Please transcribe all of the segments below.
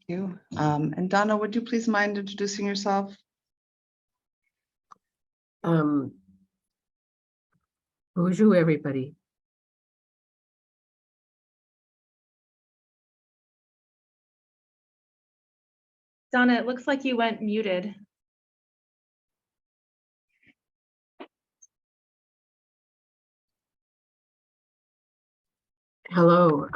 you. And Donna, would you please mind introducing yourself? Bonjour, everybody. Donna, it looks like you went muted. Hello.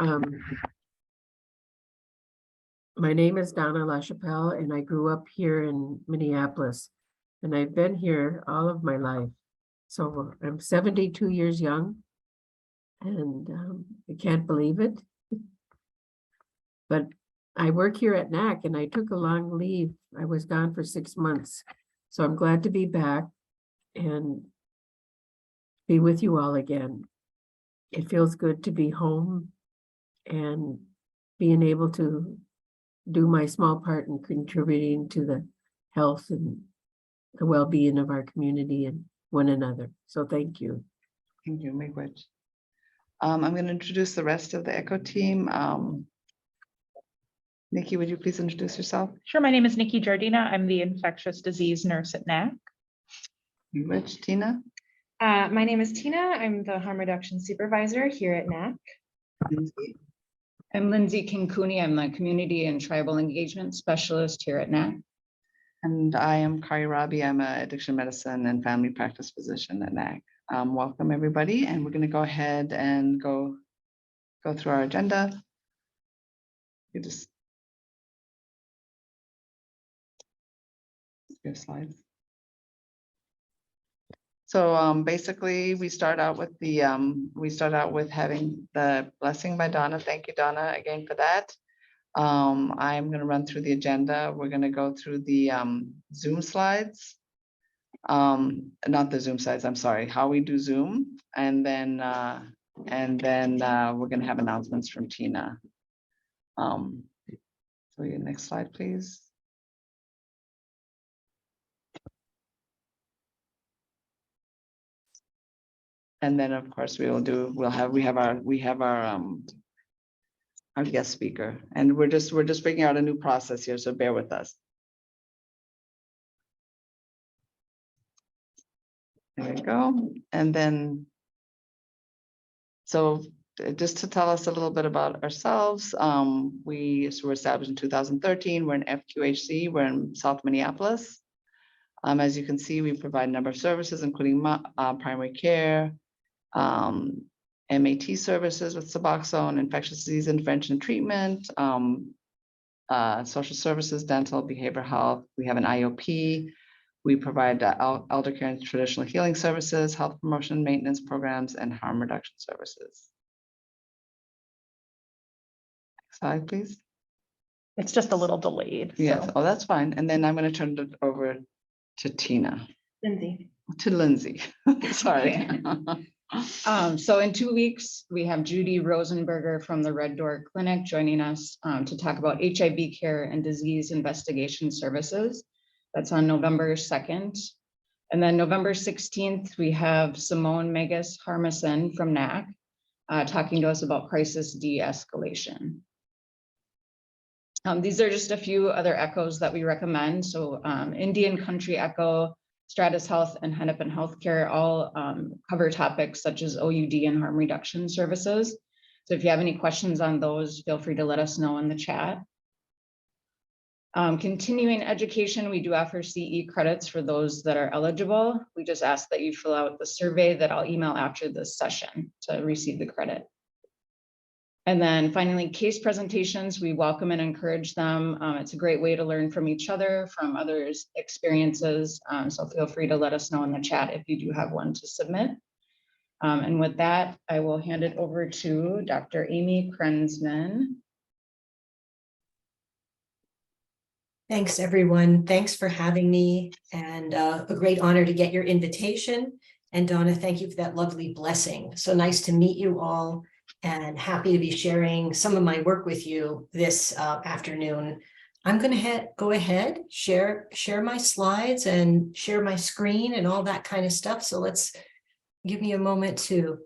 My name is Donna LaChapelle, and I grew up here in Minneapolis, and I've been here all of my life. So I'm 72 years young, and I can't believe it. But I work here at NACC, and I took a long leave. I was gone for 6 months. So I'm glad to be back and be with you all again. It feels good to be home and being able to do my small part in contributing to the health and the well-being of our community and one another. So thank you. Thank you, Miigwech. I'm going to introduce the rest of the ECHO team. Nikki, would you please introduce yourself? Sure, my name is Nikki Jardina. I'm the infectious disease nurse at NACC. Miigwech. Tina? My name is Tina. I'm the harm reduction supervisor here at NACC. Lindsay? I'm Lindsay King-Cooney. I'm the community and tribal engagement specialist here at NACC. And I am Kari Rabi. I'm an addiction medicine and family practice physician at NACC. Welcome, everybody. And we're going to go ahead and go through our agenda. You just give slides. So basically, we start out with having the blessing by Donna. Thank you, Donna, again for that. I'm going to run through the agenda. We're going to go through the Zoom slides. Not the Zoom slides, I'm sorry, how we do Zoom. And then we're going to have announcements from Tina. So your next slide, please. And then, of course, we have our guest speaker, and we're just figuring out a new process here, so bear with us. There we go. And then, so just to tell us a little bit about ourselves, we were established in 2013. We're in FQHC. We're in South Minneapolis. As you can see, we provide a number of services, including primary care, MAT services with Suboxone, infectious disease intervention and treatment, social services, dental, behavioral health. We have an IOP. We provide elder care and traditional healing services, health promotion, maintenance programs, and harm reduction services. Next slide, please. It's just a little delayed. Yes, So. oh, that's fine. And then I'm going to turn it over to Tina. Lindsay. To Lindsay. Sorry. So in 2 weeks, we have Judy Rosenberger from the Red Door Clinic joining us to talk about HIV care and disease investigation services. That's on November 2nd. And then November 16th, we have Simone Megas Harmison from NACC talking to us about crisis de-escalation. These are just a few other echoes that we recommend. So Indian Country Echo, Stratus Health, and Hennepin Healthcare all cover topics such as OUD and harm reduction services. So if you have any questions on those, feel free to let us know in the chat. Continuing education, we do offer CE credits for those that are eligible. We just ask that you fill out the survey that I'll email after this session to receive the credit. And then finally, case presentations, we welcome and encourage them. It's a great way to learn from each other, from others' experiences. So feel free to let us know in the chat if you do have one to submit. And with that, I will hand it over to Dr. Amy Krentzman. Thanks, everyone. Thanks for having me, and a great honor to get your invitation. And Donna, thank you for that lovely blessing. So nice to meet you all, and happy to be sharing some of my work with you this afternoon. I'm going to go ahead, share my slides and share my screen and all that kind of stuff. So let's give me a moment to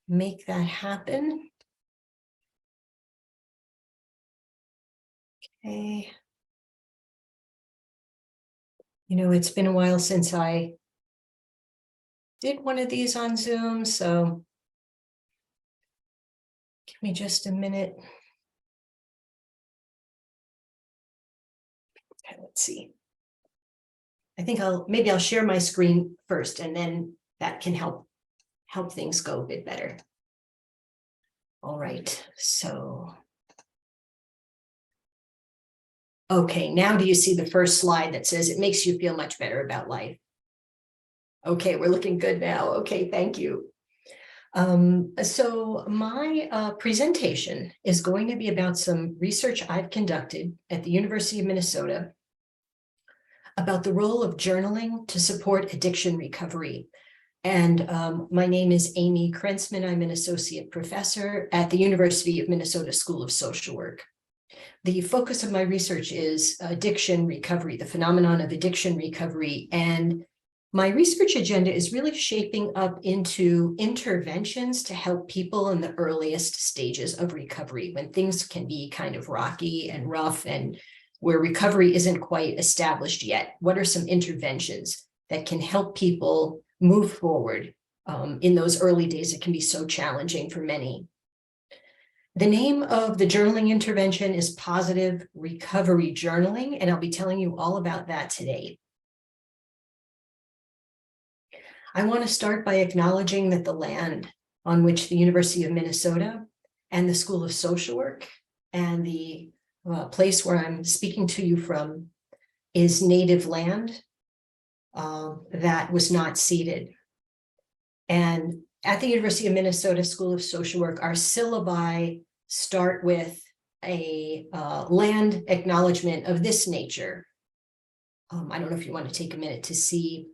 make that happen. Okay. You know, it's been a while since I did one of these on Zoom, so give me just a minute. Okay, let's see. I think maybe I'll share my screen first, and then that can help things go a bit better. All right, so. Okay, now do you see the first slide that says it makes you feel much better about life? Okay, we're looking good now. Okay, thank you. So my presentation is going to be about some research I've conducted at the University of Minnesota about the role of journaling to support addiction recovery. And my name is Amy Krentzman. I'm an associate professor at the University of Minnesota School of Social Work. The focus of my research is addiction recovery, the phenomenon of addiction recovery. And my research agenda is really shaping up into interventions to help people in the earliest stages of recovery, when things can be kind of rocky and rough and where recovery isn't quite established yet. What are some interventions that can help people move forward in those early days? It can be so challenging for many. The name of the journaling intervention is Positive Recovery Journaling, and I'll be telling you all about that today. I want to start by acknowledging that the land on which the University of Minnesota and the School of Social Work and the place where I'm speaking to you from is native land that was not ceded. And at the University of Minnesota School of Social Work, our syllabi start with a land acknowledgement of this nature. I don't know if you want to take a minute to see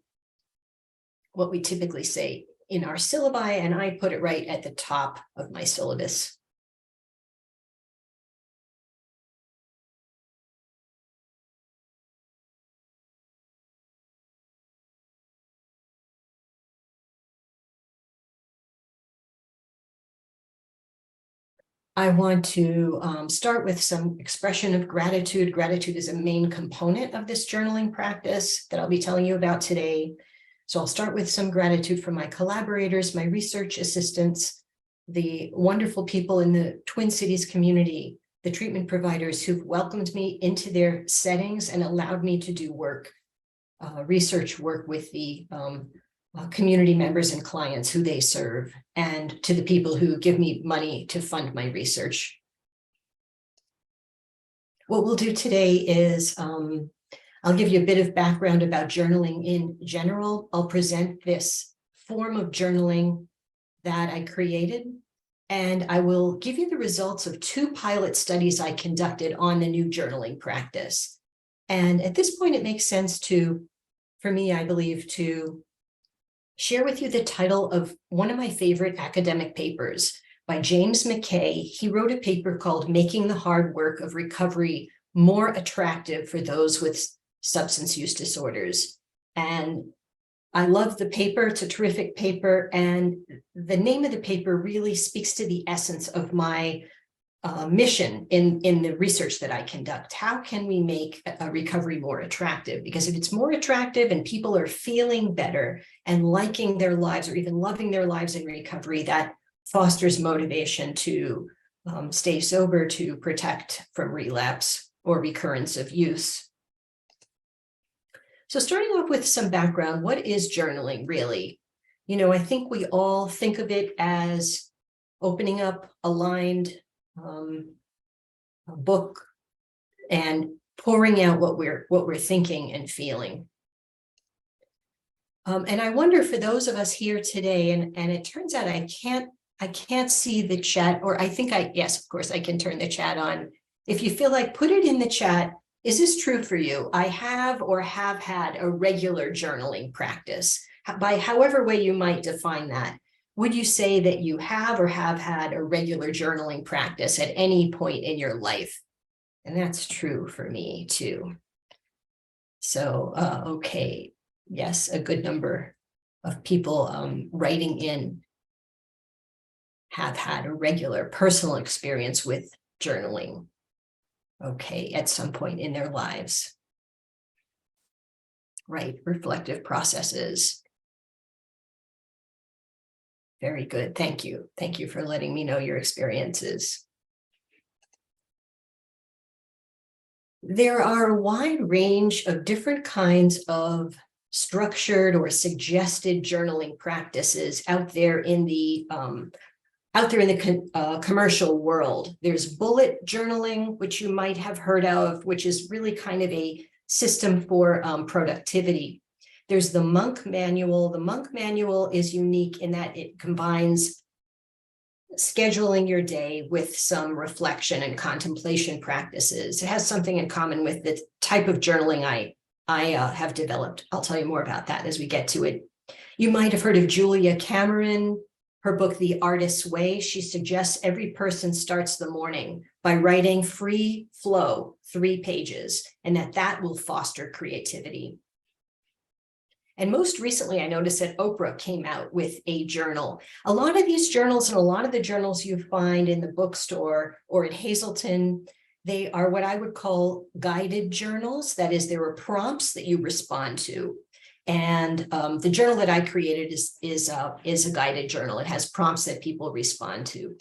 what we typically say in our syllabi, and I put it right at the top of my syllabus. I want to start with some expression of gratitude. Gratitude is a main component of this journaling practice that I'll be telling you about today. So I'll start with some gratitude for my collaborators, my research assistants, the wonderful people in the Twin Cities community, the treatment providers who've welcomed me into their settings and allowed me to do work, research work with the community members and clients who they serve, and to the people who give me money to fund my research. What we'll do today is I'll give you a bit of background about journaling in general. I'll present this form of journaling that I created, and I will give you the results of 2 pilot studies I conducted on the new journaling practice. And at this point, it makes sense for me, I believe, to share with you the title of one of my favorite academic papers by James McKay. He wrote a paper called Making the Hard Work of Recovery More Attractive for Those with Substance Use Disorders. And I love the paper. It's a terrific paper. And the name of the paper really speaks to the essence of my mission in the research that I conduct. How can we make a recovery more attractive? Because if it's more attractive and people are feeling better and liking their lives or even loving their lives in recovery, that fosters motivation to stay sober, to protect from relapse or recurrence of use. So starting off with some background, what is journaling really? You know, I think we all think of it as opening up a lined a book and pouring out what we're thinking and feeling. And I wonder, for those of us here today, and it turns out I can't see the chat, or I think yes, of course I can turn the chat on. If you feel like, put it in the chat. Is this true for you? I have or have had a regular journaling practice, by however way you might define that. Would you say that you have or have had a regular journaling practice at any point in your life? And that's true for me too. So, okay, yes, a good number of people writing in have had a regular personal experience with journaling. Okay, at some point in their lives. Right, reflective processes. Very good, thank you. Thank you for letting me know your experiences. There are a wide range of different kinds of structured or suggested journaling practices out there in the commercial world. There's bullet journaling, which you might have heard of, which is really kind of a system for productivity. There's the Monk Manual. The Monk Manual is unique in that it combines scheduling your day with some reflection and contemplation practices. It has something in common with the type of journaling I have developed. I'll tell you more about that as we get to it. You might have heard of Julia Cameron, her book, The Artist's Way. She suggests every person starts the morning by writing free flow, 3 pages, and that will foster creativity. And most recently, I noticed that Oprah came out with a journal. A lot of these journals and a lot of the journals you find in the bookstore or at Hazelton, they are what I would call guided journals. That is, there are prompts that you respond to. And the journal that I created is a guided journal. It has prompts that people respond to.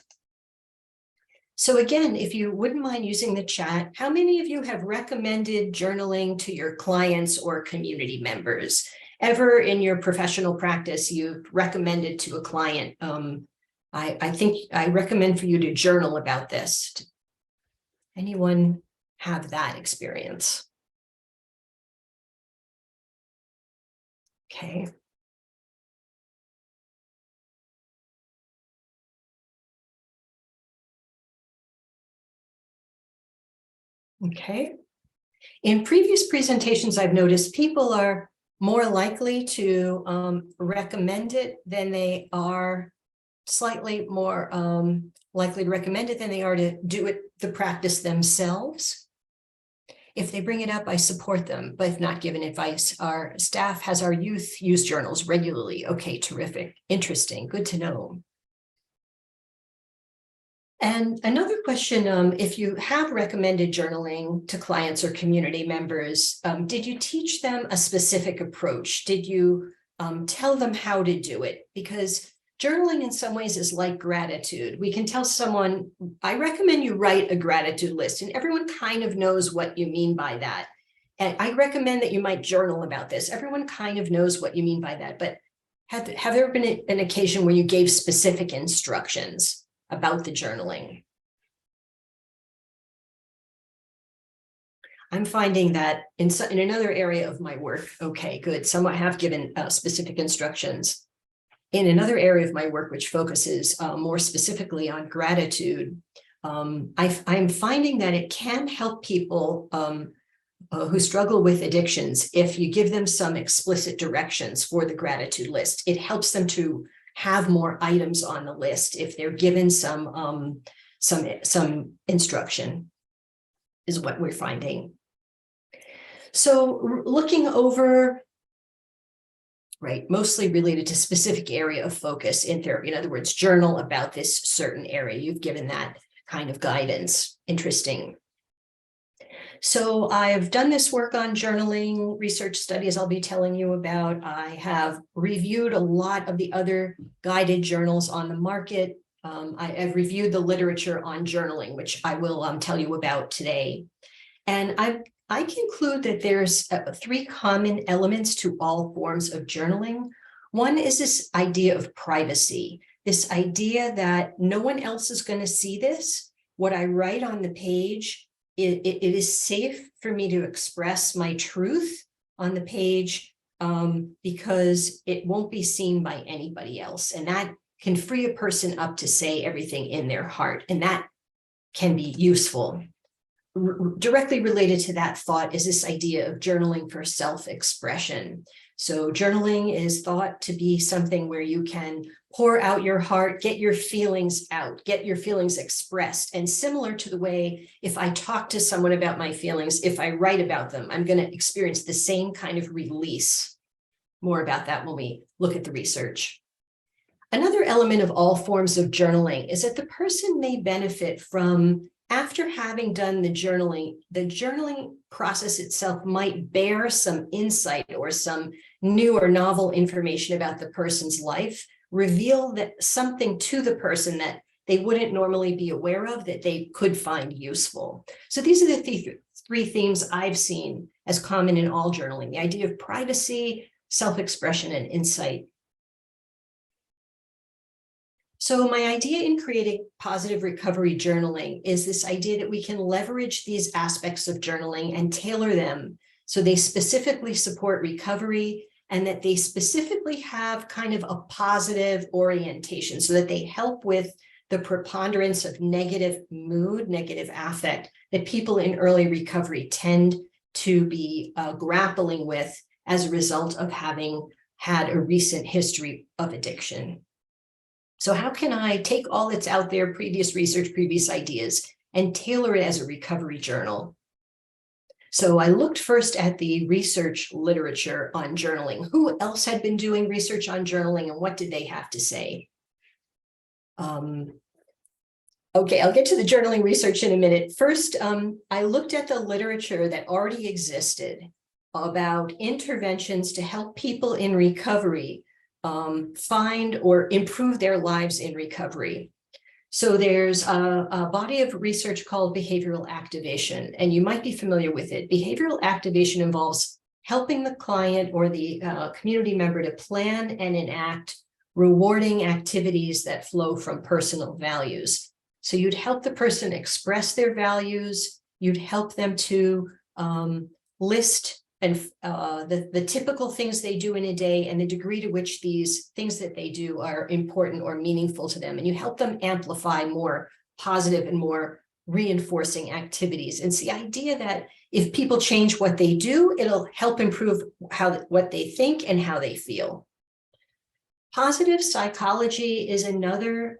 So again, if you wouldn't mind using the chat, how many of you have recommended journaling to your clients or community members? Ever in your professional practice, you've recommended to a client, I think I recommend for you to journal about this. Anyone have that experience? Okay. Okay. In previous presentations, I've noticed people are more likely to recommend it than they are, slightly more likely to recommend it than they are to do it, the practice themselves. If they bring it up, I support them, but if not given advice, our staff has our youth use journals regularly. Okay, terrific, interesting, good to know. And another question, if you have recommended journaling to clients or community members, did you teach them a specific approach? Did you tell them how to do it? Because journaling in some ways is like gratitude. We can tell someone, I recommend you write a gratitude list, and everyone kind of knows what you mean by that. And I recommend that you might journal about this. Everyone kind of knows what you mean by that. But have there been an occasion where you gave specific instructions about the journaling? I'm finding that in another area of my work, okay, good, some I have given specific instructions. In another area of my work, which focuses more specifically on gratitude, I'm finding that it can help people who struggle with addictions if you give them some explicit directions for the gratitude list. It helps them to have more items on the list if they're given some instruction, is what we're finding. So looking over, right, mostly related to specific area of focus in therapy. In other words, journal about this certain area. You've given that kind of guidance. Interesting. So I've done this work on journaling, research studies I'll be telling you about. I have reviewed a lot of the other guided journals on the market. I've reviewed the literature on journaling, which I will tell you about today. And I conclude that there's 3 common elements to all forms of journaling. One is this idea of privacy, this idea that no one else is going to see this. What I write on the page, it is safe for me to express my truth on the page because it won't be seen by anybody else. And that can free a person up to say everything in their heart. And that can be useful. Directly related to that thought is this idea of journaling for self-expression. So journaling is thought to be something where you can pour out your heart, get your feelings out, get your feelings expressed. And similar to the way if I talk to someone about my feelings, if I write about them, I'm going to experience the same kind of release. More about that when we look at the research. Another element of all forms of journaling is that the person may benefit from after having done the journaling process itself might bear some insight or some new or novel information about the person's life, reveal that something to the person that they wouldn't normally be aware of that they could find useful. So these are the three themes I've seen as common in all journaling: the idea of privacy, self-expression, and insight. So my idea in creating positive recovery journaling is this idea that we can leverage these aspects of journaling and tailor them so they specifically support recovery, and that they specifically have kind of a positive orientation so that they help with the preponderance of negative mood, negative affect that people in early recovery tend to be grappling with as a result of having had a recent history of addiction. So how can I take all that's out there, previous research, previous ideas, and tailor it as a recovery journal? So I looked first at the research literature on journaling. Who else had been doing research on journaling, and what did they have to say? Okay, I'll get to the journaling research in a minute. First, I looked at the literature that already existed about interventions to help people in recovery find or improve their lives in recovery. So there's a body of research called behavioral activation, and you might be familiar with it. Behavioral activation involves helping the client or the community member to plan and enact rewarding activities that flow from personal values. So you'd help the person express their values, you'd help them to list and the typical things they do in a day and the degree to which these things that they do are important or meaningful to them. And you help them amplify more positive and more reinforcing activities. And it's the idea that if people change what they do, it'll help improve what they think and how they feel. Positive psychology is another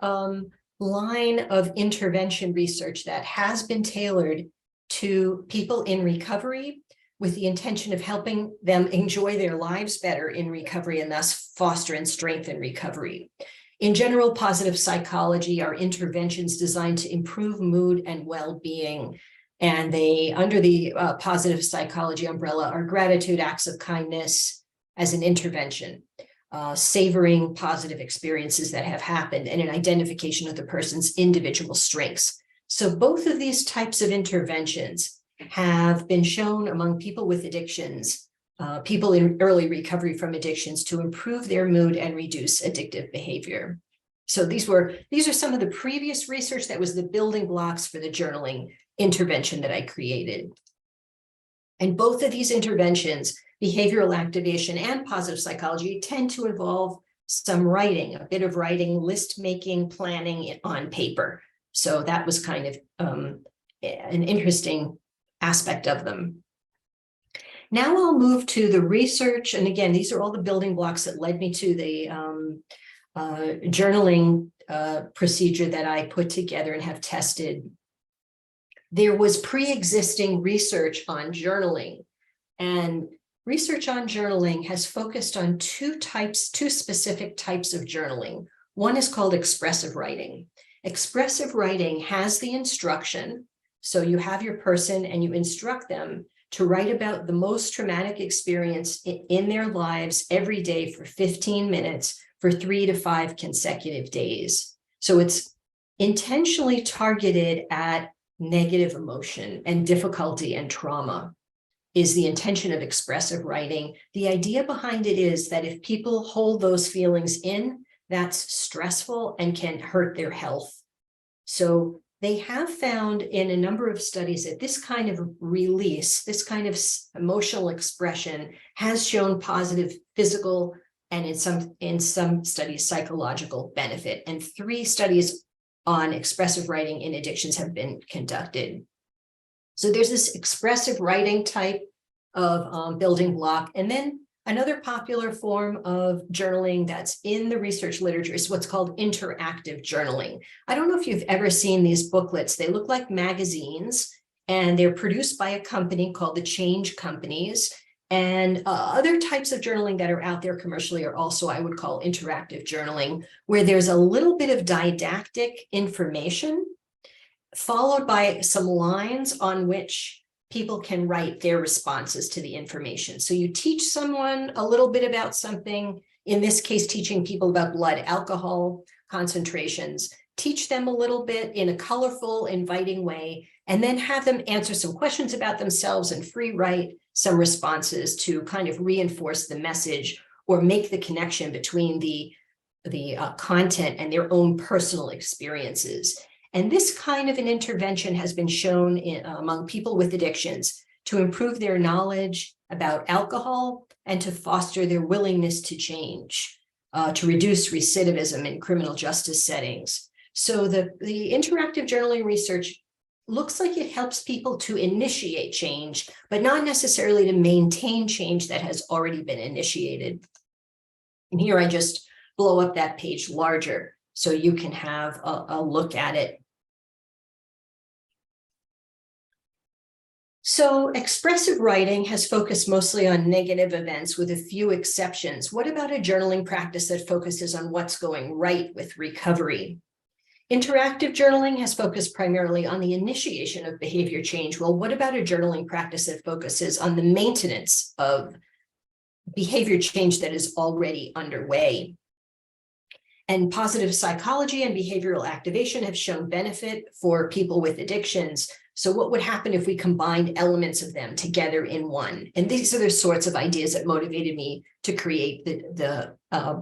line of intervention research that has been tailored to people in recovery with the intention of helping them enjoy their lives better in recovery and thus foster and strengthen recovery. In general, positive psychology are interventions designed to improve mood and well-being. And they, under the positive psychology umbrella, are gratitude, acts of kindness as an intervention, savoring positive experiences that have happened, and an identification of the person's individual strengths. So both of these types of interventions have been shown among people with addictions, people in early recovery from addictions, to improve their mood and reduce addictive behavior. So these are some of the previous research that was the building blocks for the journaling intervention that I created. And both of these interventions, behavioral activation and positive psychology, tend to involve some writing, a bit of writing, list making, planning on paper. So that was kind of an interesting aspect of them. Now I'll move to the research. And again, these are all the building blocks that led me to the journaling procedure that I put together and have tested. There was pre-existing research on journaling, and research on journaling has focused on two specific types of journaling. One is called expressive writing. Expressive writing has the instruction. So you have your person and you instruct them to write about the most traumatic experience in their lives every day for 15 minutes for 3 to 5 consecutive days. So it's intentionally targeted at negative emotion and difficulty and trauma is the intention of expressive writing. The idea behind it is that if people hold those feelings in, that's stressful and can hurt their health. So they have found in a number of studies that this kind of release, this kind of emotional expression has shown positive physical and in some studies psychological benefit. And 3 studies on expressive writing in addictions have been conducted. So there's this expressive writing type of building block. And then another popular form of journaling that's in the research literature is what's called interactive journaling. I don't know if you've ever seen these booklets. They look like magazines, and they're produced by a company called the Change Companies. And other types of journaling that are out there commercially are also, I would call, interactive journaling, where there's a little bit of didactic information followed by some lines on which people can write their responses to the information. So you teach someone a little bit about something, in this case, teaching people about blood alcohol concentrations, teach them a little bit in a colorful, inviting way, and then have them answer some questions about themselves and free write some responses to kind of reinforce the message or make the connection between the content and their own personal experiences. And this kind of an intervention has been shown among people with addictions to improve their knowledge about alcohol and to foster their willingness to change, to reduce recidivism in criminal justice settings. So the interactive journaling research looks like it helps people to initiate change, but not necessarily to maintain change that has already been initiated. And here I just blow up that page larger so you can have a look at it. So expressive writing has focused mostly on negative events with a few exceptions. What about a journaling practice that focuses on what's going right with recovery? Interactive journaling has focused primarily on the initiation of behavior change. Well, what about a journaling practice that focuses on the maintenance of behavior change that is already underway? And positive psychology and behavioral activation have shown benefit for people with addictions. So what would happen if we combined elements of them together in one? And these are the sorts of ideas that motivated me to create the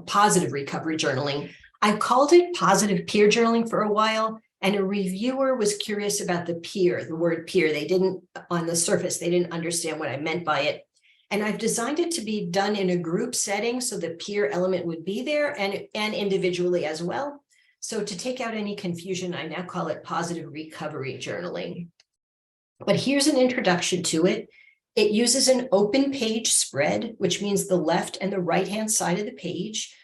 positive recovery journaling. I called it positive peer journaling for a while, and a reviewer was curious about the peer, the word peer. They didn't, on the surface, they didn't understand what I meant by it. And I've designed it to be done in a group setting so the peer element would be there and individually as well. So to take out any confusion, I now call it positive recovery journaling. But here's an introduction to it. It uses an open page spread, which means the left and the right-hand side of the page.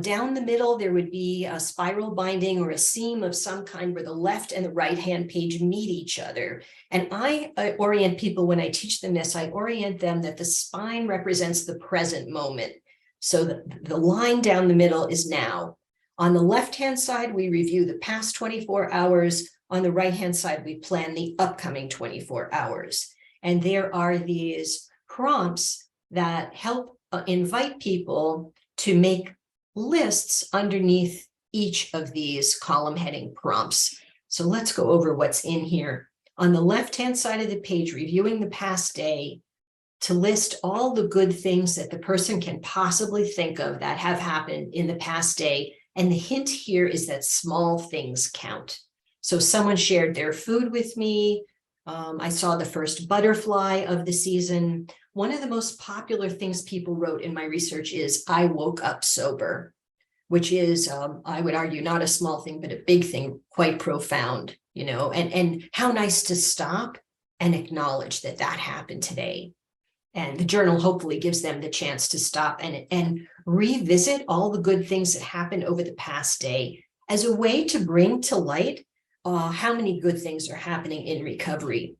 Down the middle, there would be a spiral binding or a seam of some kind where the left and the right-hand page meet each other. And I orient people when I teach them this, I orient them that the spine represents the present moment. So the line down the middle is now. On the left-hand side, we review the past 24 hours. On the right-hand side, we plan the upcoming 24 hours. And there are these prompts that help invite people to make lists underneath each of these column heading prompts. So let's go over what's in here. On the left-hand side of the page, reviewing the past day, to list all the good things that the person can possibly think of that have happened in the past day. And the hint here is that small things count. So someone shared their food with me. I saw the first butterfly of the season. One of the most popular things people wrote in my research is, I woke up sober, which is, I would argue, not a small thing, but a big thing, quite profound, you know, and how nice to stop and acknowledge that that happened today. And the journal hopefully gives them the chance to stop and revisit all the good things that happened over the past day as a way to bring to light how many good things are happening in recovery.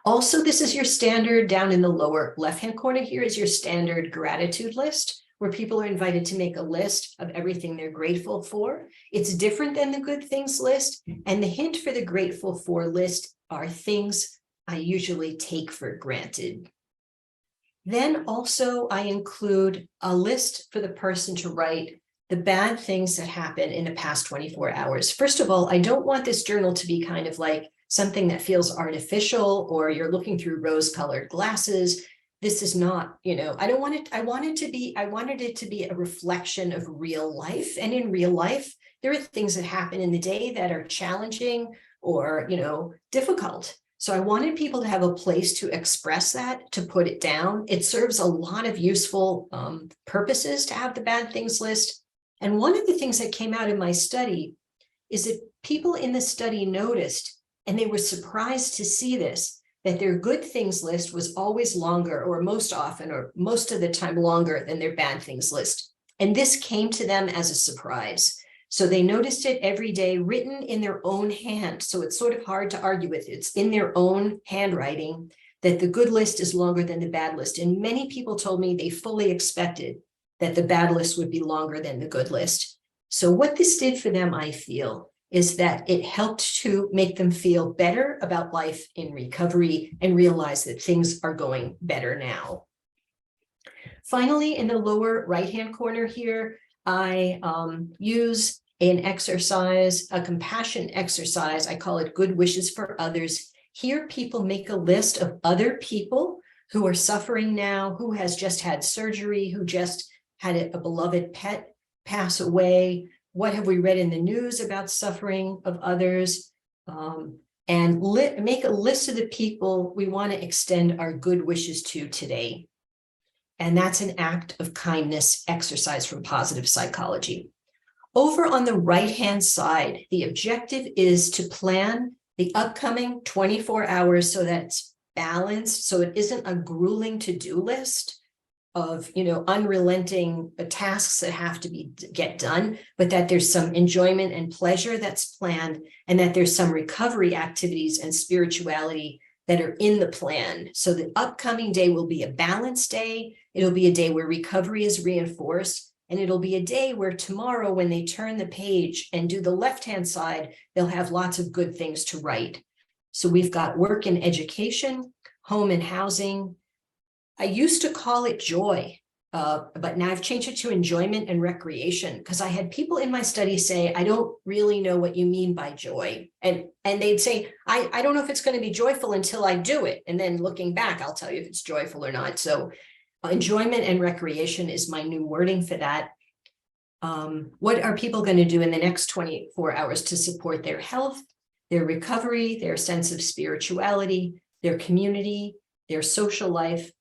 Also, this is your standard, down in the lower left-hand corner here is your standard gratitude list, where people are invited to make a list of everything they're grateful for. It's different than the good things list. And the hint for the grateful for list are things I usually take for granted. Then also I include a list for the person to write the bad things that happen in the past 24 hours. First of all, I don't want this journal to be kind of like something that feels artificial or you're looking through rose-colored glasses. This is not, you know, I don't want it, I wanted it to be a reflection of real life. And in real life, there are things that happen in the day that are challenging or, you know, difficult. So I wanted people to have a place to express that, to put it down. It serves a lot of useful purposes to have the bad things list. And one of the things that came out in my study is that people in the study noticed, and they were surprised to see this, that their good things list was always longer, or most often, or most of the time longer than their bad things list. And this came to them as a surprise. So they noticed it every day written in their own hand. So it's sort of hard to argue with. It's in their own handwriting that the good list is longer than the bad list. And many people told me they fully expected that the bad list would be longer than the good list. So what this did for them, I feel, is that it helped to make them feel better about life in recovery and realize that things are going better now. Finally, in the lower right-hand corner here, I use an exercise, a compassion exercise. I call it Good Wishes for Others. Here, people make a list of other people who are suffering now, who has just had surgery, who just had a beloved pet pass away. What have we read in the news about suffering of others? And make a list of the people we want to extend our good wishes to today. And that's an act of kindness exercise from positive psychology. Over on the right-hand side, the objective is to plan the upcoming 24 hours so that it's balanced, so it isn't a grueling to-do list of, unrelenting tasks that have to get done, but that there's some enjoyment and pleasure that's planned, and that there's some recovery activities and spirituality that are in the plan. So the upcoming day will be a balanced day. It'll be a day where recovery is reinforced, and it'll be a day where tomorrow, when they turn the page and do the left-hand side, they'll have lots of good things to write. So we've got work and education, home and housing. I used to call it joy, but now I've changed it to enjoyment and recreation, because I had people in my study say, I don't really know what you mean by joy. And they'd say, I don't know if it's going to be joyful until I do it. And then looking back, I'll tell you if it's joyful or not. So enjoyment and recreation is my new wording for that. What are people going to do in the next 24 hours to support their health, their recovery, their sense of spirituality, their community, their social life?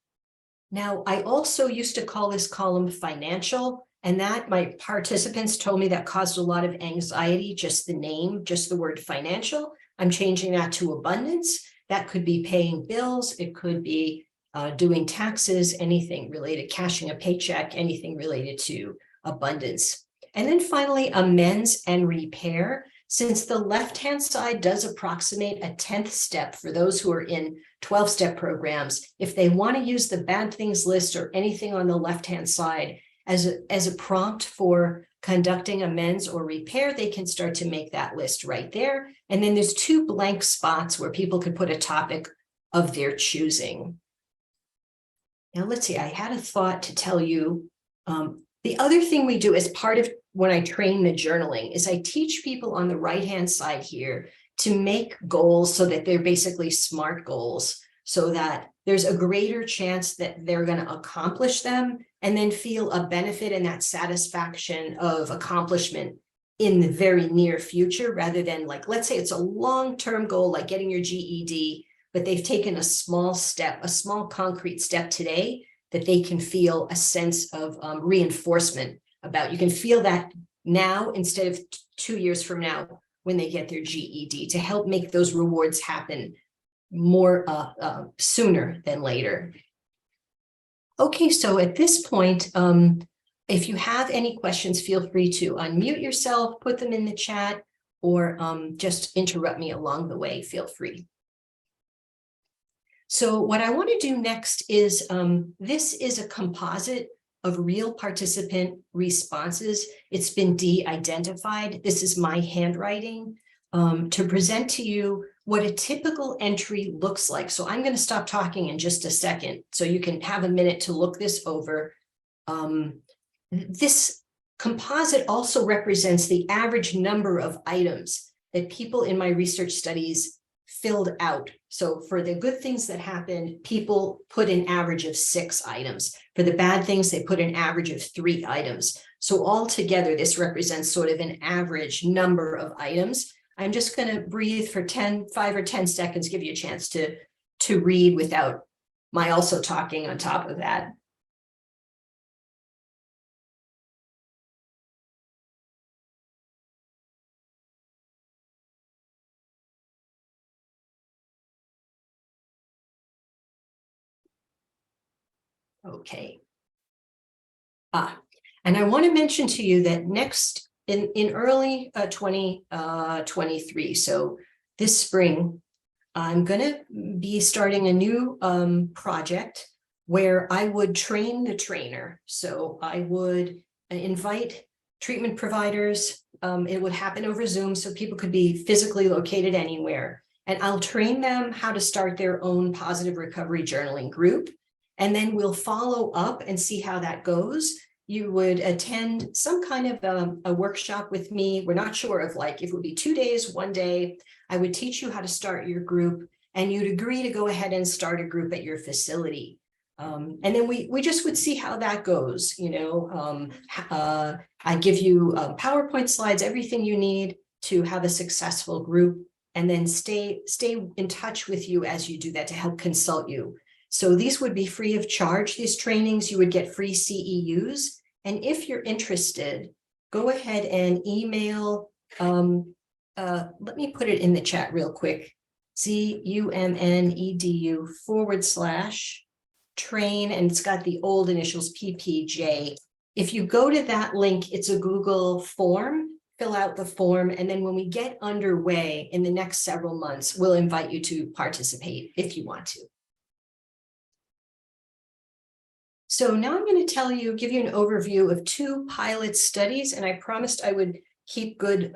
Now, I also used to call this column financial, and that my participants told me that caused a lot of anxiety, just the name, just the word financial. I'm changing that to abundance. That could be paying bills. It could be doing taxes, anything related, cashing a paycheck, anything related to abundance. And then finally, amends and repair. Since the left-hand side does approximate a 10th step for those who are in 12-step programs, if they want to use the bad things list or anything on the left-hand side as a prompt for conducting amends or repair, they can start to make that list right there. And then there's 2 blank spots where people could put a topic of their choosing. Now, let's see, I had a thought to tell you. The other thing we do as part of when I train the journaling is I teach people on the right-hand side here to make goals so that they're basically SMART goals, so that there's a greater chance that they're going to accomplish them and then feel a benefit and that satisfaction of accomplishment in the very near future, rather than, like, let's say it's a long-term goal like getting your GED, but they've taken a small step, a small concrete step today that they can feel a sense of reinforcement about. You can feel that now instead of 2 years from now when they get their GED, to help make those rewards happen more sooner than later. Okay, so at this point, if you have any questions, feel free to unmute yourself, put them in the chat, or just interrupt me along the way, feel free. So what I want to do next is, this is a composite of real participant responses. It's been de-identified. This is my handwriting to present to you what a typical entry looks like. So I'm going to stop talking in just a second so you can have a minute to look this over. This composite also represents the average number of items that people in my research studies filled out. So for the good things that happened, people put an average of 6 items. For the bad things, they put an average of 3 items. So altogether, this represents sort of an average number of items. I'm just going to breathe for 5 or 10 seconds, give you a chance to read without my also talking on top of that. Okay. And I want to mention to you that next in early 2023, so this spring, I'm going to be starting a new project where I would train the trainer. So I would invite treatment providers. It would happen over Zoom, so people could be physically located anywhere. And I'll train them how to start their own positive recovery journaling group. And then we'll follow up and see how that goes. You would attend some kind of a workshop with me. We're not sure of like, if it would be 2 days, 1 day. I would teach you how to start your group, and you'd agree to go ahead and start a group at your facility. And then we just would see how that goes. I give you PowerPoint slides, everything you need to have a successful group, and then stay in touch with you as you do that to help consult you. So these would be free of charge, these trainings. You would get free CEUs. And if you're interested, go ahead and email, let me put it in the chat real quick, ZUMNEDU/train, and it's got the old initials PPJ. If you go to that link, it's a Google form, fill out the form, and then when we get underway in the next several months, we'll invite you to participate if you want to. So now I'm going to give you an overview of 2 pilot studies, and I promised I would keep good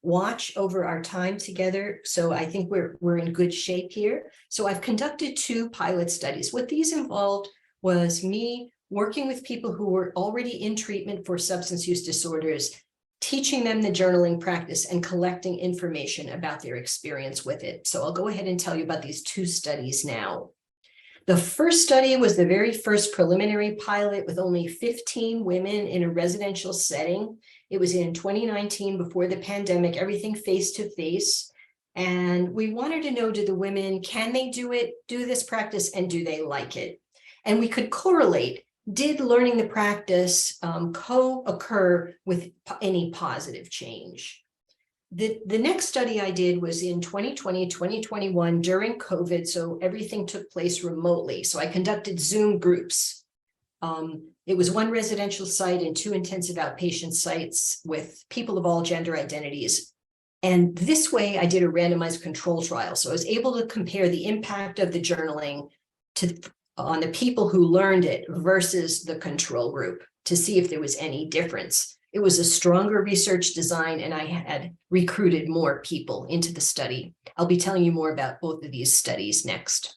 watch over our time together. So I think we're in good shape here. So I've conducted 2 pilot studies. What these involved was me working with people who were already in treatment for substance use disorders, teaching them the journaling practice and collecting information about their experience with it. So I'll go ahead and tell you about these 2 studies now. The first study was the very first preliminary pilot with only 15 women in a residential setting. It was in 2019, before the pandemic, everything face-to-face. And we wanted to know, do the women, can they do this practice, and do they like it? And we could correlate, did learning the practice co-occur with any positive change? The next study I did was in 2020, 2021 during COVID. So everything took place remotely. So I conducted Zoom groups. It was 1 residential site and 2 intensive outpatient sites with people of all gender identities. And this way I did a randomized control trial. So I was able to compare the impact of the journaling on the people who learned it versus the control group to see if there was any difference. It was a stronger research design, and I had recruited more people into the study. I'll be telling you more about both of these studies next.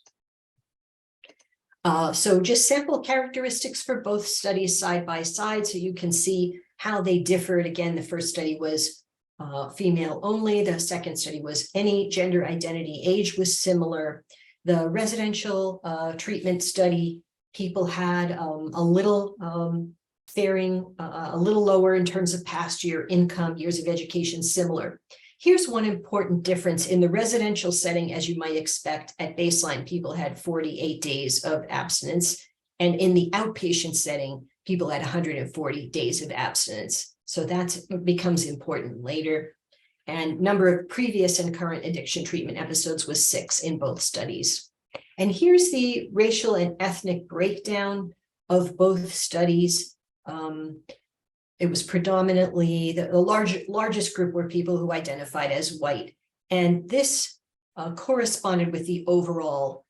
So just sample characteristics for both studies side by side, so you can see how they differed. Again, the first study was female only. The second study was any gender identity. Age was similar. The residential treatment study, people had a little faring a little lower in terms of past year income, years of education similar. Here's one important difference. In the residential setting, as you might expect, at baseline, people had 48 days of abstinence. And in the outpatient setting, people had 140 days of abstinence. So that becomes important later. And number of previous and current addiction treatment episodes was 6 in both studies. And here's the racial and ethnic breakdown of both studies. It was predominantly the largest group were people who identified as white. And this corresponded with the overall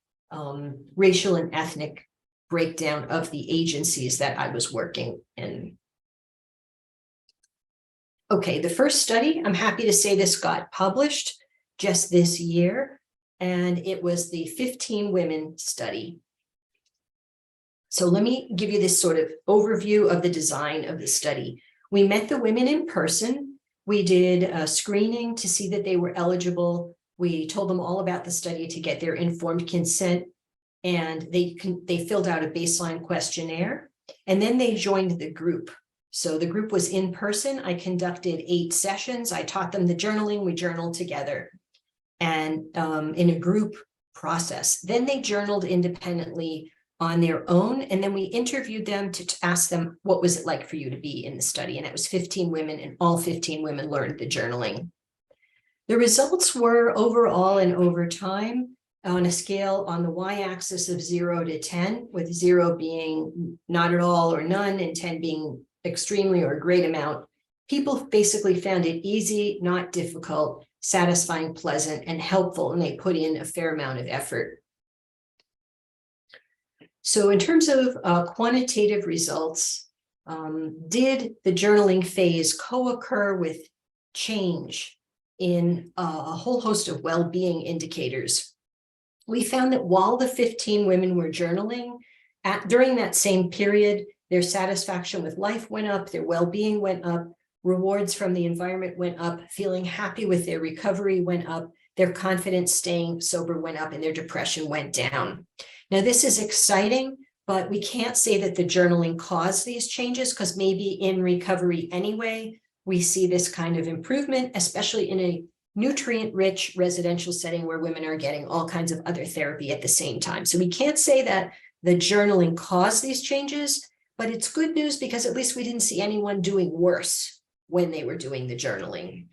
racial and ethnic breakdown of the agencies that I was working in. Okay, the first study, I'm happy to say this got published just this year, and it was the 15 women study. So let me give you this sort of overview of the design of the study. We met the women in person. We did a screening to see that they were eligible. We told them all about the study to get their informed consent, and they filled out a baseline questionnaire, and then they joined the group. So the group was in person. I conducted 8 sessions. I taught them the journaling. We journaled together and in a group process. Then they journaled independently on their own. And then we interviewed them to ask them, what was it like for you to be in the study? And it was 15 women, and all 15 women learned the journaling. The results were overall and over time on a scale on the y-axis of 0 to 10, with 0 being not at all or none, and 10 being extremely or a great amount. People basically found it easy, not difficult, satisfying, pleasant, and helpful, and they put in a fair amount of effort. So in terms of quantitative results, Did the journaling phase co-occur with change in a whole host of well-being indicators? We found that while the 15 women were journaling, during that same period, their satisfaction with life went up, their well-being went up, rewards from the environment went up, feeling happy with their recovery went up, their confidence staying sober went up, and their depression went down. Now, this is exciting, but we can't say that the journaling caused these changes, because maybe in recovery anyway, we see this kind of improvement, especially in a nutrient-rich residential setting where women are getting all kinds of other therapy at the same time. So we can't say that the journaling caused these changes, but it's good news because at least we didn't see anyone doing worse when they were doing the journaling.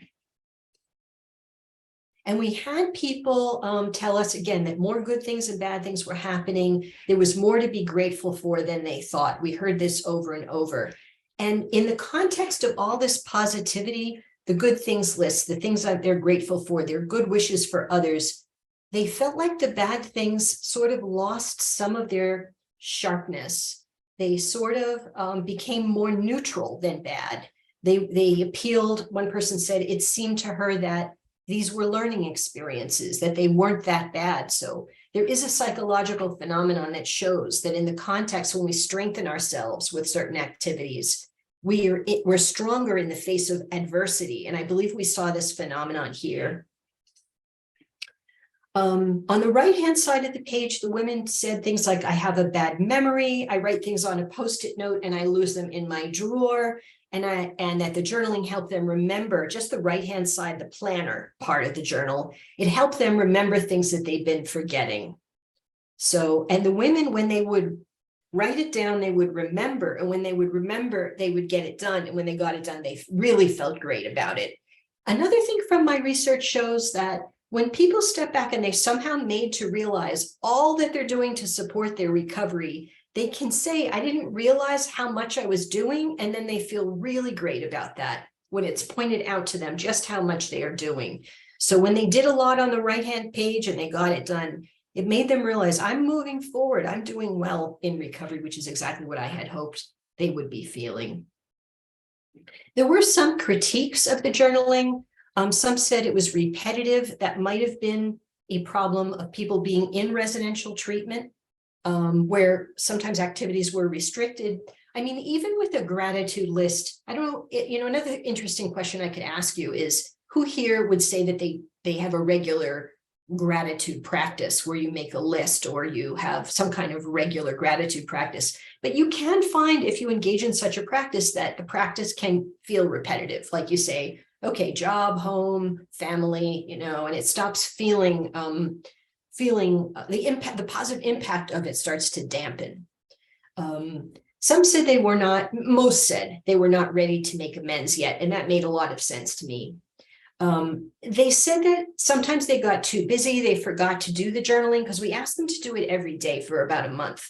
And we had people tell us again that more good things and bad things were happening. There was more to be grateful for than they thought. We heard this over and over. And in the context of all this positivity, the good things list, the things that they're grateful for, their good wishes for others, they felt like the bad things sort of lost some of their sharpness. They sort of became more neutral than bad. They appealed, one person said, it seemed to her that these were learning experiences, that they weren't that bad. So there is a psychological phenomenon that shows that in the context when we strengthen ourselves with certain activities, we're stronger in the face of adversity. And I believe we saw this phenomenon here. On the right-hand side of the page, the women said things like, I have a bad memory, I write things on a Post-it note and I lose them in my drawer, and that the journaling helped them remember, just the right-hand side, the planner part of the journal, it helped them remember things that they've been forgetting. So, and the women, when they would write it down, they would remember, and when they would remember, they would get it done, and when they got it done, they really felt great about it. Another thing from my research shows that when people step back and they're somehow made to realize all that they're doing to support their recovery, they can say, I didn't realize how much I was doing, and then they feel really great about that when it's pointed out to them just how much they are doing. So when they did a lot on the right-hand page and they got it done, it made them realize I'm moving forward, I'm doing well in recovery, which is exactly what I had hoped they would be feeling. There were some critiques of the journaling. Some said it was repetitive. That might have been a problem of people being in residential treatment, where sometimes activities were restricted. I mean, even with a gratitude list, I don't know, another interesting question I could ask you is, who here would say that they have a regular gratitude practice where you make a list or you have some kind of regular gratitude practice? But you can find, if you engage in such a practice, that the practice can feel repetitive. Like you say, okay, job, home, family, and it stops feeling the impact, the positive impact of it starts to dampen. Some said they were not, most said they were not ready to make amends yet. And that made a lot of sense to me. They said that sometimes they got too busy. They forgot to do the journaling because we asked them to do it every day for about a month.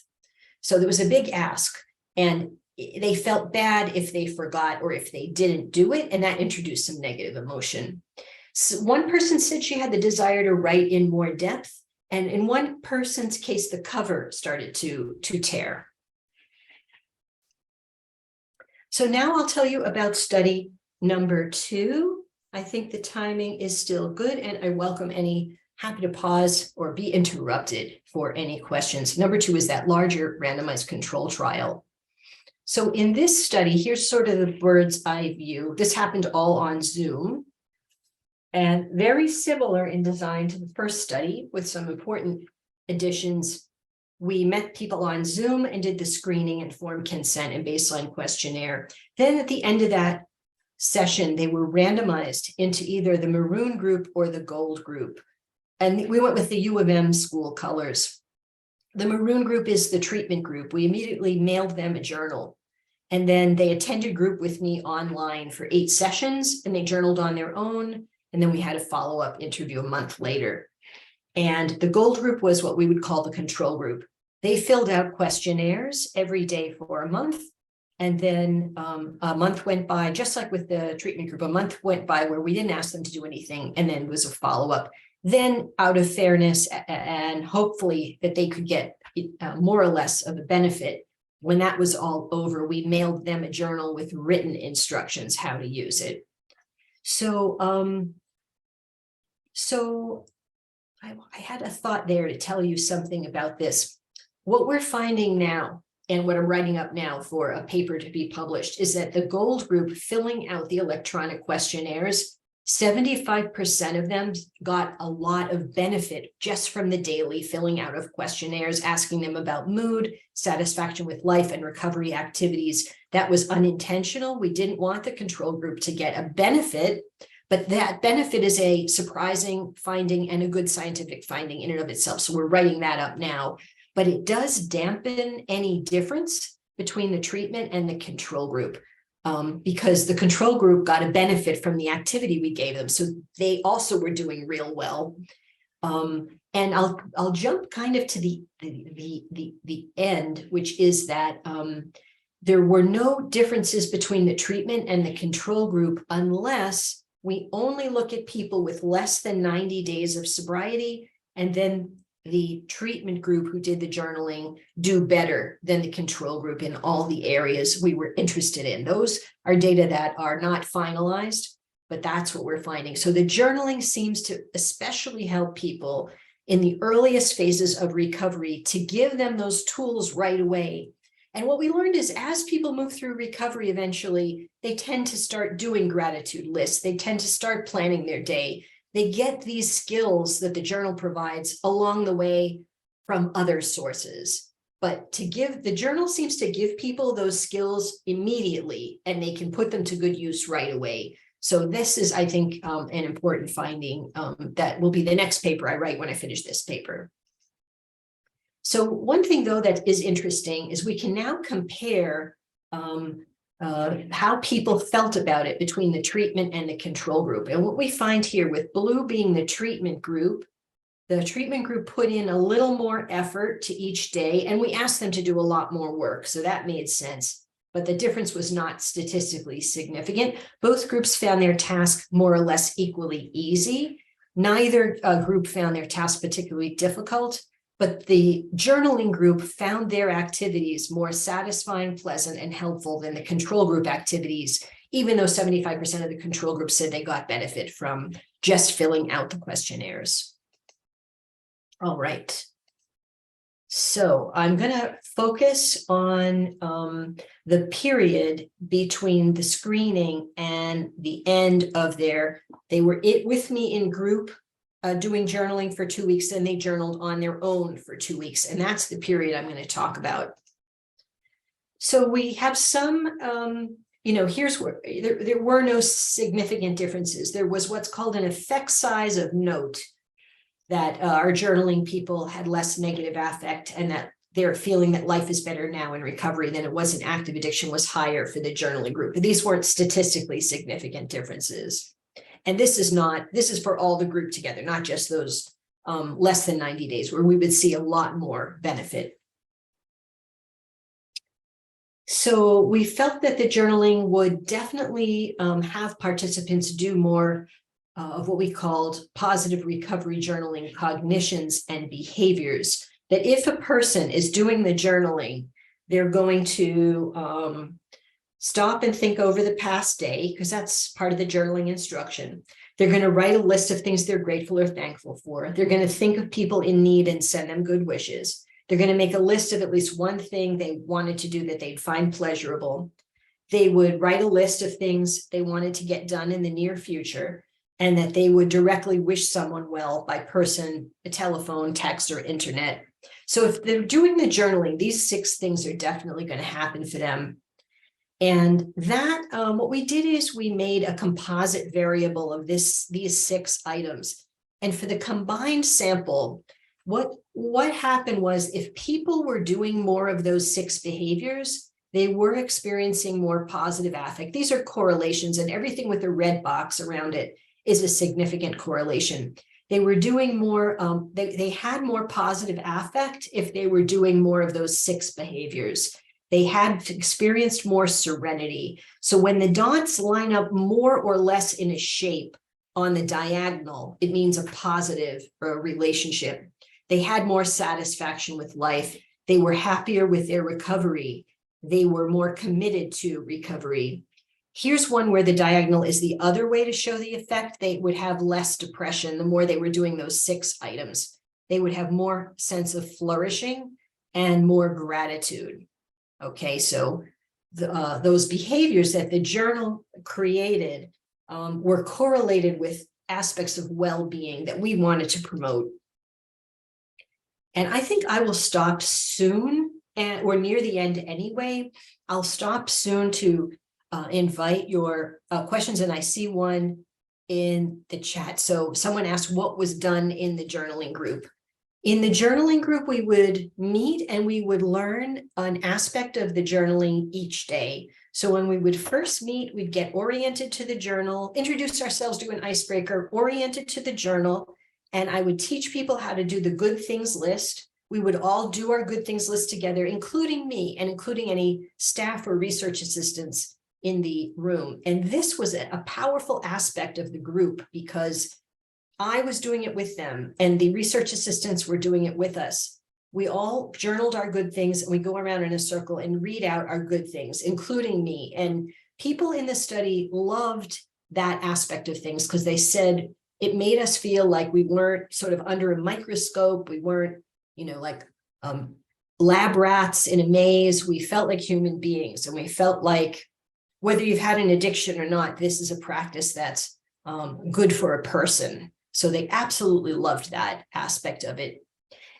So there was a big ask, and they felt bad if they forgot or if they didn't do it. And that introduced some negative emotion. So one person said she had the desire to write in more depth. And in one person's case, the cover started to tear. So now I'll tell you about study number 2. I think the timing is still good, and I welcome any, happy to pause or be interrupted for any questions. Number 2 is that larger randomized control trial. So in this study, here's sort of the bird's eye view. This happened all on Zoom, and very similar in design to the first study with some important additions. We met people on Zoom and did the screening, informed consent, and baseline questionnaire. Then at the end of that session, they were randomized into either the maroon group or the gold group. And we went with the U of M school colors. The maroon group is the treatment group. We immediately mailed them a journal. And then they attended group with me online for 8 sessions, and they journaled on their own. And then we had a follow-up interview a month later. And the gold group was what we would call the control group. They filled out questionnaires every day for a month. And then a month went by, just like with the treatment group, a month went by where we didn't ask them to do anything. And then it was a follow-up. Then out of fairness and hopefully that they could get more or less of a benefit, when that was all over, we mailed them a journal with written instructions how to use it. So, I had a thought there to tell you something about this. What we're finding now, and what I'm writing up now for a paper to be published, is that the gold group filling out the electronic questionnaires, 75% of them got a lot of benefit just from the daily filling out of questionnaires, asking them about mood, satisfaction with life, and recovery activities. That was unintentional. We didn't want the control group to get a benefit, but that benefit is a surprising finding and a good scientific finding in and of itself. So we're writing that up now, but it does dampen any difference between the treatment and the control group. Because the control group got a benefit from the activity we gave them. So they also were doing real well. And I'll jump kind of to the end, which is that there were no differences between the treatment and the control group unless we only look at people with less than 90 days of sobriety, and then the treatment group who did the journaling do better than the control group in all the areas we were interested in. Those are data that are not finalized, but that's what we're finding. So the journaling seems to especially help people in the earliest phases of recovery to give them those tools right away. And what we learned is as people move through recovery, eventually, they tend to start doing gratitude lists. They tend to start planning their day. They get these skills that the journal provides along the way from other sources. But to give, the journal seems to give people those skills immediately, and they can put them to good use right away. So this is, I think, an important finding that will be the next paper I write when I finish this paper. So one thing, though, that is interesting is we can now compare how people felt about it between the treatment and the control group. And what we find here, with blue being the treatment group put in a little more effort to each day, and we asked them to do a lot more work. So that made sense, but the difference was not statistically significant. Both groups found their task more or less equally easy. Neither group found their task particularly difficult, but the journaling group found their activities more satisfying, pleasant, and helpful than the control group activities, even though 75% of the control group said they got benefit from just filling out the questionnaires. All right. So I'm going to focus on the period between the screening and the end of they were with me in group doing journaling for 2 weeks, and they journaled on their own for 2 weeks. And that's the period I'm going to talk about. So we have some, here's where there were no significant differences. There was what's called an effect size of note, that our journaling people had less negative affect, and that their feeling that life is better now in recovery than it was in active addiction was higher for the journaling group. But these weren't statistically significant differences. And this is for all the group together, not just those less than 90 days where we would see a lot more benefit. So we felt that the journaling would definitely have participants do more of what we called positive recovery journaling cognitions and behaviors. That if a person is doing the journaling, they're going to stop and think over the past day, because that's part of the journaling instruction. They're going to write a list of things they're grateful or thankful for. They're going to think of people in need and send them good wishes. They're going to make a list of at least one thing they wanted to do that they'd find pleasurable. They would write a list of things they wanted to get done in the near future, and that they would directly wish someone well by person, a telephone, text, or internet. So if they're doing the journaling, these 6 things are definitely going to happen for them. And that what we did is we made a composite variable of these 6 items. And for the combined sample, what happened was, if people were doing more of those 6 behaviors, they were experiencing more positive affect. These are correlations, and everything with a red box around it is a significant correlation. They were doing more, they had more positive affect if they were doing more of those 6 behaviors. They had experienced more serenity. So when the dots line up more or less in a shape on the diagonal, it means a positive relationship. They had more satisfaction with life. They were happier with their recovery. They were more committed to recovery. Here's one where the diagonal is the other way to show the effect. They would have less depression the more they were doing those 6 items. They would have more sense of flourishing and more gratitude. Okay, so those behaviors that the journal created were correlated with aspects of well-being that we wanted to promote. And I think I will stop soon, or near the end anyway. I'll stop soon to invite your questions, and I see one in the chat. So someone asked what was done in the journaling group. In the journaling group, we would meet and we would learn an aspect of the journaling each day. So when we would first meet, we'd get oriented to the journal, introduce ourselves, do an icebreaker, oriented to the journal, and I would teach people how to do the good things list. We would all do our good things list together, including me and including any staff or research assistants in the room. And this was a powerful aspect of the group because I was doing it with them and the research assistants were doing it with us. We all journaled our good things and we go around in a circle and read out our good things, including me. And people in the study loved that aspect of things because they said it made us feel like we weren't sort of under a microscope. We weren't, like lab rats in a maze. We felt like human beings, and we felt like whether you've had an addiction or not, this is a practice that's good for a person. So they absolutely loved that aspect of it.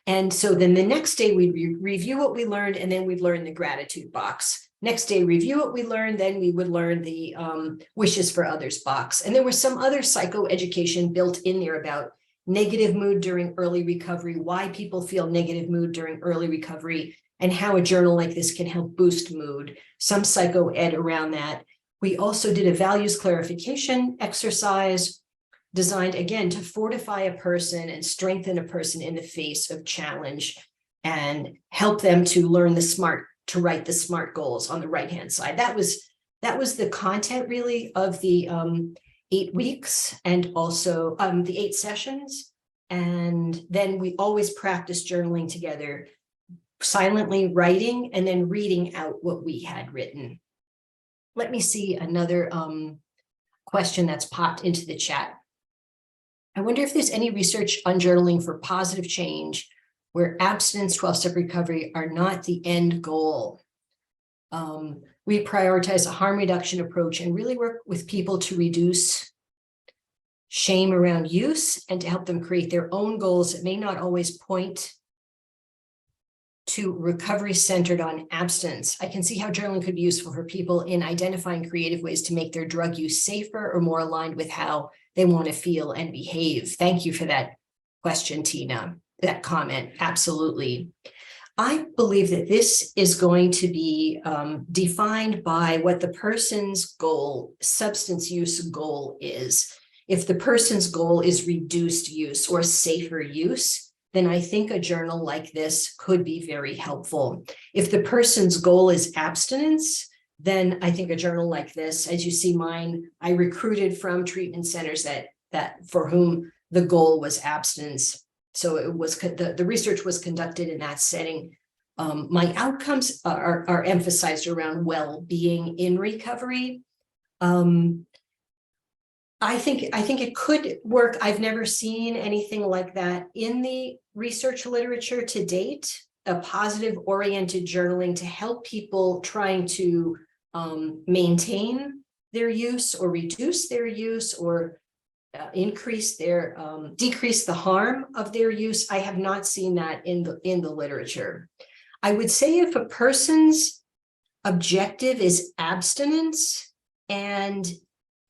And so then the next day we'd review what we learned, and then we'd learn the gratitude box. Next day, review what we learned, then we would learn the wishes for others box. And there was some other psychoeducation built in there about negative mood during early recovery, why people feel negative mood during early recovery, and how a journal like this can help boost mood, some psycho-ed around that. We also did a values clarification exercise designed, again, to fortify a person and strengthen a person in the face of challenge and help them to learn to write the SMART goals on the right-hand side. That was the content really of the 8 weeks and also the 8 sessions. And then we always practice journaling together, silently writing and then reading out what we had written. Let me see another question that's popped into the chat. I wonder if there's any research on journaling for positive change where abstinence, 12-step recovery are not the end goal. We prioritize a harm reduction approach and really work with people to reduce shame around use and to help them create their own goals that may not always point to recovery centered on abstinence. I can see how journaling could be useful for people in identifying creative ways to make their drug use safer or more aligned with how they want to feel and behave. Thank you for that question, Tina, that comment. Absolutely. I believe that this is going to be defined by what the person's goal, substance use goal is. If the person's goal is reduced use or safer use, then I think a journal like this could be very helpful. If the person's goal is abstinence, then I think a journal like this, as you see mine, I recruited from treatment centers that for whom the goal was abstinence. So it was the research was conducted in that setting. My outcomes are emphasized around well-being in recovery. I think it could work. I've never seen anything like that in the research literature to date, a positive oriented journaling to help people trying to maintain their use or reduce their use or decrease the harm of their use. I have not seen that in the literature. I would say if a person's objective is abstinence and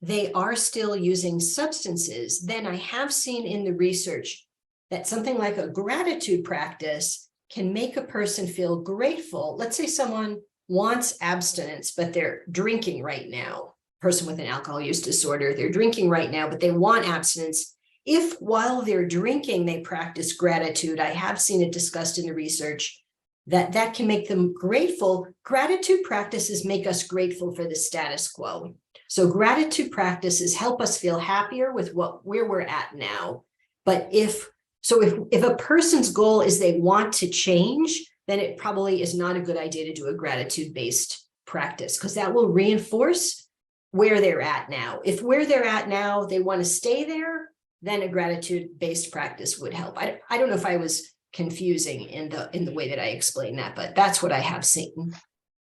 they are still using substances, then I have seen in the research that something like a gratitude practice can make a person feel grateful. Let's say someone wants abstinence, but they're drinking right now. Person with an alcohol use disorder, they're drinking right now, but they want abstinence. If while they're drinking, they practice gratitude, I have seen it discussed in the research that can make them grateful. Gratitude practices make us grateful for the status quo. So gratitude practices help us feel happier with where we're at now. But if a person's goal is they want to change, then it probably is not a good idea to do a gratitude-based practice, because that will reinforce where they're at now. If where they're at now, they want to stay there, then a gratitude-based practice would help. I don't know if I was confusing in the way that I explained that, but that's what I have seen.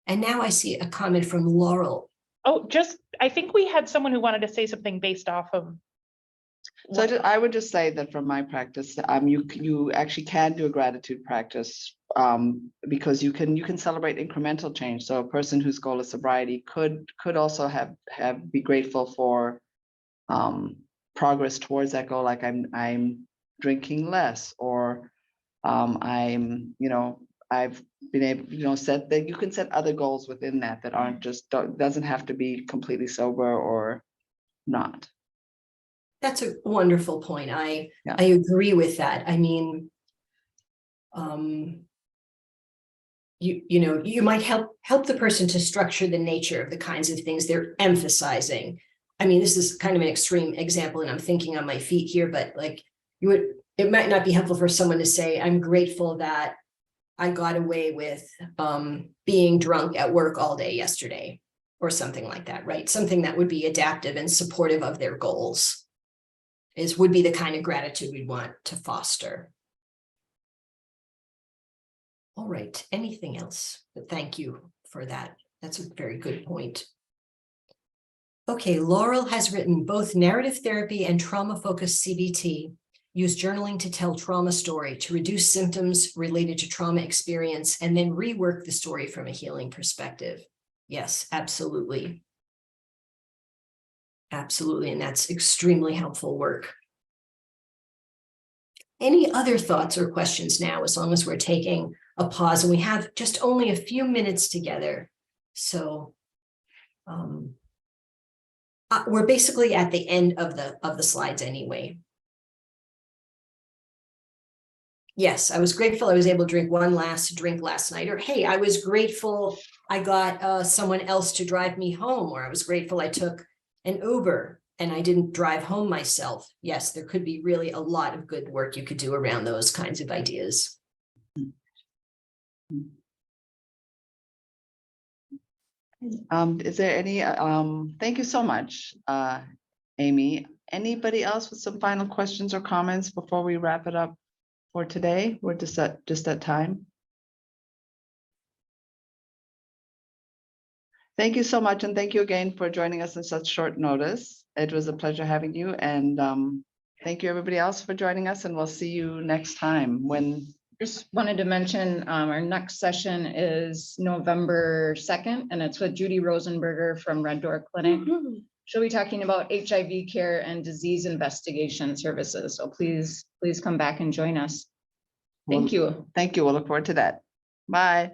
And now I see a comment from Laurel. Oh, I think we had someone who wanted to say something based off of. So I would just say that from my practice, you actually can do a gratitude practice because you can celebrate incremental change. So a person whose goal is sobriety could also be grateful for progress towards that goal. Like I'm drinking less, or I've been able, set that you can set other goals within that aren't doesn't have to be completely sober or not. That's a wonderful point. I Yeah. agree with that. I mean, you might help the person to structure the nature of the kinds of things they're emphasizing. I mean, this is kind of an extreme example, and I'm thinking on my feet here, but like it might not be helpful for someone to say, I'm grateful that I got away with being drunk at work all day yesterday, or something like that, right? Something that would be adaptive and supportive of their goals would be the kind of gratitude we want to foster. All right, anything else? But thank you for that. That's a very good point. Okay, Laurel has written both narrative therapy and trauma-focused CBT use journaling to tell trauma story, to reduce symptoms related to trauma experience, and then rework the story from a healing perspective. Yes, absolutely. Absolutely, and that's extremely helpful work. Any other thoughts or questions now, as long as we're taking a pause, and we have just only a few minutes together. So we're basically at the end of the slides anyway. Yes, I was grateful I was able to drink one last drink last night, or hey, I was grateful I got someone else to drive me home, or I was grateful I took an Uber and I didn't drive home myself. Yes, there could be really a lot of good work you could do around those kinds of ideas. Is there any, thank you so much, Amy. Anybody else with some final questions or comments before we wrap it up for today? We're just at time. Thank you so much, and thank you again for joining us in such short notice. It was a pleasure having you, and thank you everybody else for joining us, and we'll see you next time. Just wanted to mention our next session is November 2nd, and it's with Judy Rosenberger from Red Door Clinic. She'll be talking about HIV care and disease investigation services. So please come back and join us. Thank you. Thank you. We'll look forward to that. Bye.